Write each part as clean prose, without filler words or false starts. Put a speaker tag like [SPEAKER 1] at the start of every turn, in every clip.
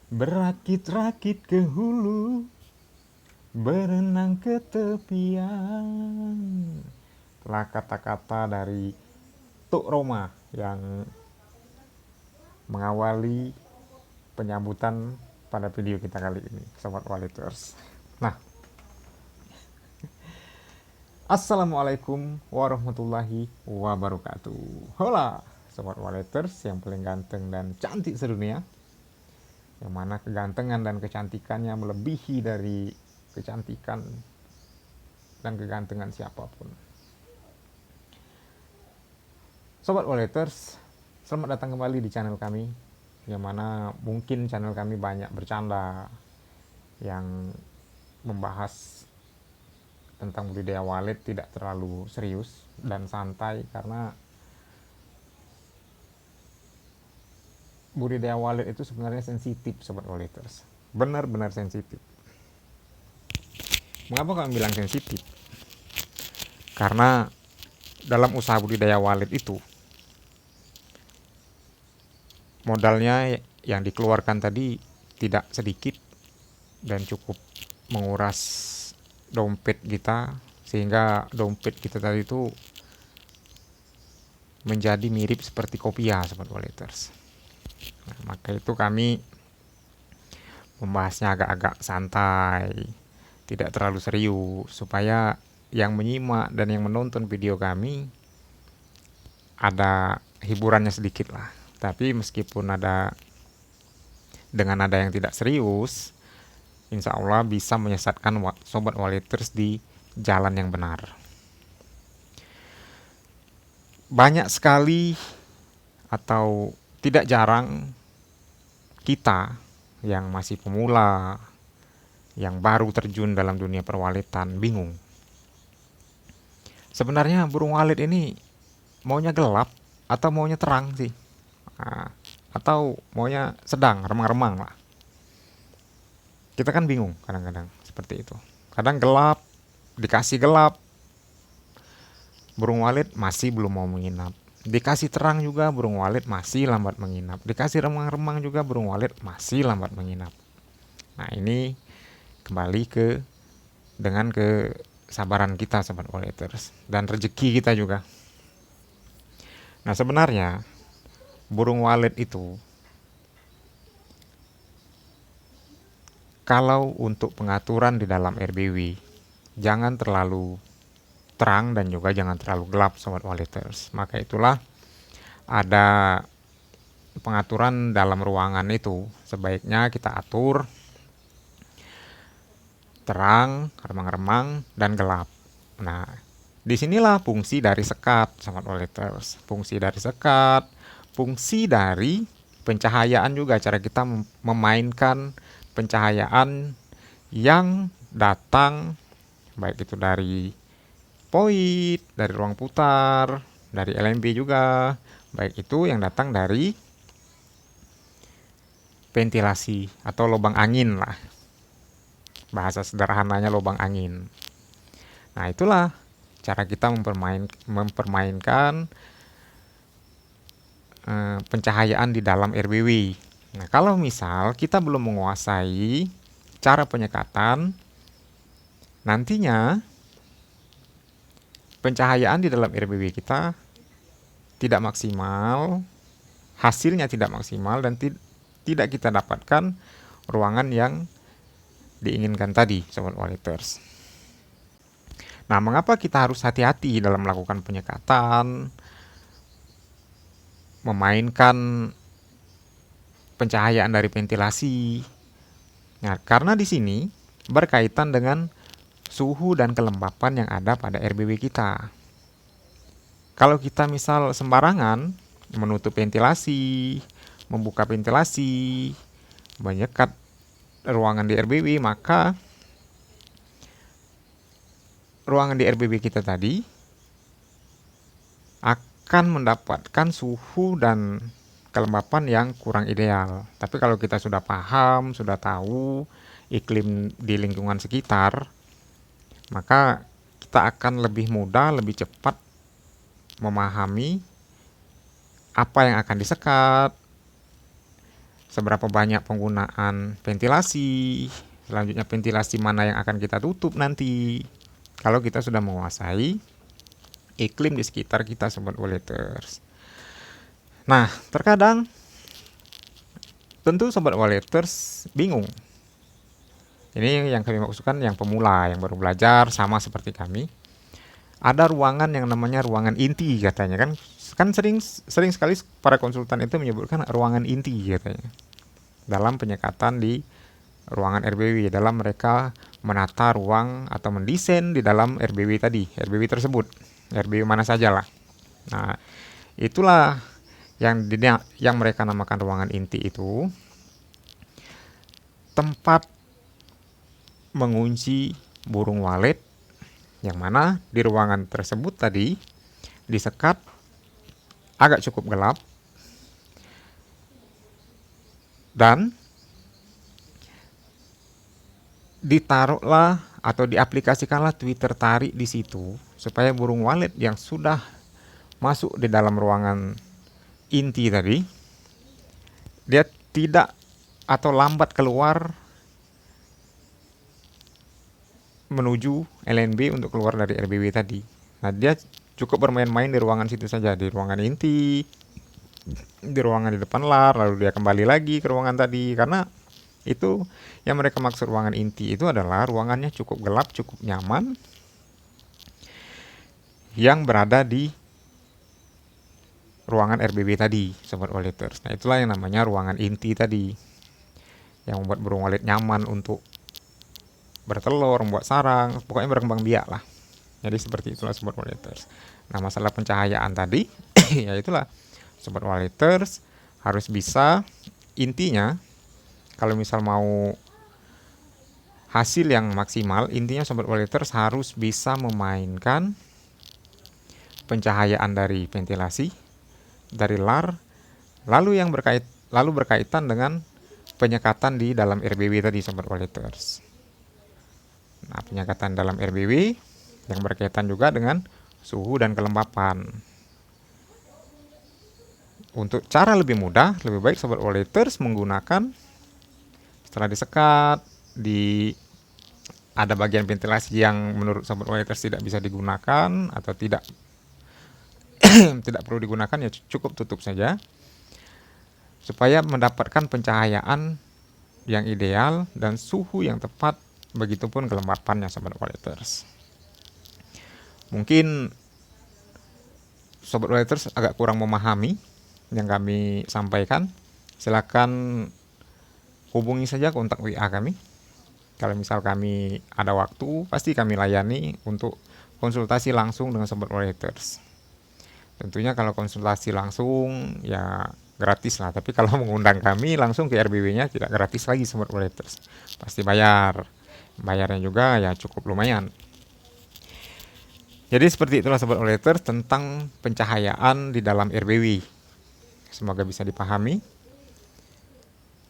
[SPEAKER 1] Berakit-rakit ke hulu, berenang ke tepian. Itulah kata-kata dari Tuk Roma yang mengawali penyambutan pada video kita kali ini, Sobat Waliters. Nah, Assalamualaikum warahmatullahi wabarakatuh. Hola, Sobat Waliters yang paling ganteng dan cantik sedunia, yang mana kegantengan dan kecantikannya melebihi dari kecantikan dan kegantengan siapapun. Sobat Walleters, selamat datang kembali di channel kami, yang mana mungkin channel kami banyak bercanda yang membahas tentang budidaya wallet, tidak terlalu serius dan santai, karena budidaya wallet itu sebenarnya sensitif, Sobat Walleters. Benar-benar sensitif. Mengapa kami bilang sensitif? Karena dalam usaha budidaya wallet itu, modalnya yang dikeluarkan tadi tidak sedikit dan cukup menguras dompet kita, sehingga dompet kita tadi itu menjadi mirip seperti kopiah, Sobat Walleters. Nah, maka itu kami membahasnya agak-agak santai, tidak terlalu serius, supaya yang menyimak dan yang menonton video kami ada hiburannya sedikit lah. Tapi meskipun dengan ada yang tidak serius, insya Allah bisa menyesatkan Sobat Walleters di jalan yang benar. Banyak sekali atau tidak jarang kita yang masih pemula, yang baru terjun dalam dunia perwaletan, bingung. Sebenarnya burung walet ini maunya gelap atau maunya terang sih? Nah, atau maunya sedang, remang-remang lah. Kita kan bingung kadang-kadang seperti itu. Kadang gelap, dikasih gelap, burung walet masih belum mau menginap. Dikasih terang juga burung walet masih lambat menginap. Dikasih remang-remang juga burung walet masih lambat menginap. Nah, ini kembali dengan kesabaran kita, Sobat Walleters, dan rezeki kita juga. Nah, sebenarnya burung walet itu, kalau untuk pengaturan di dalam RBW, jangan terlalu terang dan juga jangan terlalu gelap, Sobat Walleters. Maka itulah ada pengaturan dalam ruangan itu, sebaiknya kita atur terang, remang-remang, dan gelap. Nah, disinilah fungsi dari sekat, Sobat Walleters. Fungsi dari sekat, fungsi dari pencahayaan juga, cara kita memainkan pencahayaan yang datang, baik itu dari void, dari ruang putar, dari LMB juga, baik itu yang datang dari ventilasi atau lubang angin lah. Bahasa sederhananya lubang angin. Nah, itulah cara kita mempermainkan pencahayaan di dalam RBW. Nah, kalau misal kita belum menguasai cara penyekatan, nantinya pencahayaan di dalam RBW kita tidak maksimal, hasilnya tidak maksimal, dan tidak kita dapatkan ruangan yang diinginkan tadi, Sobat Walleters. Nah, mengapa kita harus hati-hati dalam melakukan penyekatan, memainkan pencahayaan dari ventilasi? Nah, karena di sini berkaitan dengan suhu dan kelembapan yang ada pada RBW kita. Kalau kita misal sembarangan menutup ventilasi, membuka ventilasi, menyekat ruangan di RBW, maka ruangan di RBW kita tadi akan mendapatkan suhu dan kelembapan yang kurang ideal. Tapi kalau kita sudah paham, sudah tahu iklim di lingkungan sekitar, maka kita akan lebih mudah, lebih cepat memahami apa yang akan disekat, seberapa banyak penggunaan ventilasi, selanjutnya ventilasi mana yang akan kita tutup nanti. Kalau kita sudah menguasai iklim di sekitar kita, Sobat Walleters. Nah, terkadang tentu Sobat Walleters bingung. Ini yang kami maksudkan yang pemula, yang baru belajar, sama seperti kami. Ada ruangan yang namanya ruangan inti katanya kan. Kan sering sekali para konsultan itu menyebutkan ruangan inti katanya. Dalam penyekatan di ruangan RBW, dalam mereka menata ruang atau mendesain di dalam RBW tadi, RBW tersebut. RBW mana saja lah. Nah, itulah yang mereka namakan ruangan inti itu. Tempat mengunci burung walet, yang mana di ruangan tersebut tadi disekat agak cukup gelap dan ditaruhlah atau diaplikasikanlah Twitter tarik di situ supaya burung walet yang sudah masuk di dalam ruangan inti tadi dia tidak atau lambat keluar menuju LNB untuk keluar dari RBW tadi. Nah, dia cukup bermain-main di ruangan situ saja, di ruangan inti, di ruangan di depan LAR, lalu dia kembali lagi ke ruangan tadi. Karena itu yang mereka maksud ruangan inti itu adalah ruangannya cukup gelap, cukup nyaman, yang berada di ruangan RBW tadi, Sobat Walleters. Nah, itulah yang namanya ruangan inti tadi, yang membuat burung walet nyaman untuk bertelur, membuat sarang, pokoknya berkembang biak lah. Jadi seperti itulah Sobat Walleters. Nah, masalah pencahayaan tadi, ya itulah Sobat Walleters harus bisa, intinya kalau misal mau hasil yang maksimal, intinya Sobat Walleters harus bisa memainkan pencahayaan dari ventilasi, dari LAR, lalu berkaitan dengan penyekatan di dalam RBW tadi, Sobat Walleters. Nah, penyekatan dalam RBW yang berkaitan juga dengan suhu dan kelembapan. Untuk cara lebih mudah, lebih baik Sobat Walleters menggunakan, setelah disekat, ada bagian ventilasi yang menurut Sobat Walleters tidak bisa digunakan atau tidak tidak perlu digunakan, ya cukup tutup saja supaya mendapatkan pencahayaan yang ideal dan suhu yang tepat, begitupun kelembapannya, Sobat Walleters. Mungkin Sobat Walleters agak kurang memahami yang kami sampaikan. Silakan hubungi saja kontak WA kami. Kalau misal kami ada waktu, pasti kami layani untuk konsultasi langsung dengan Sobat Walleters. Tentunya kalau konsultasi langsung ya gratis lah, tapi kalau mengundang kami langsung ke RBW-nya tidak gratis lagi, Sobat Walleters. Pasti bayar. Bayarnya juga ya cukup lumayan. Jadi seperti itulah Sobat Walleters tentang pencahayaan di dalam RBW. Semoga bisa dipahami.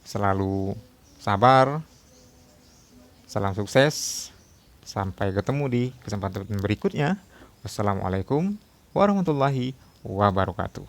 [SPEAKER 1] Selalu sabar. Salam sukses. Sampai ketemu di kesempatan berikutnya. Wassalamualaikum warahmatullahi wabarakatuh.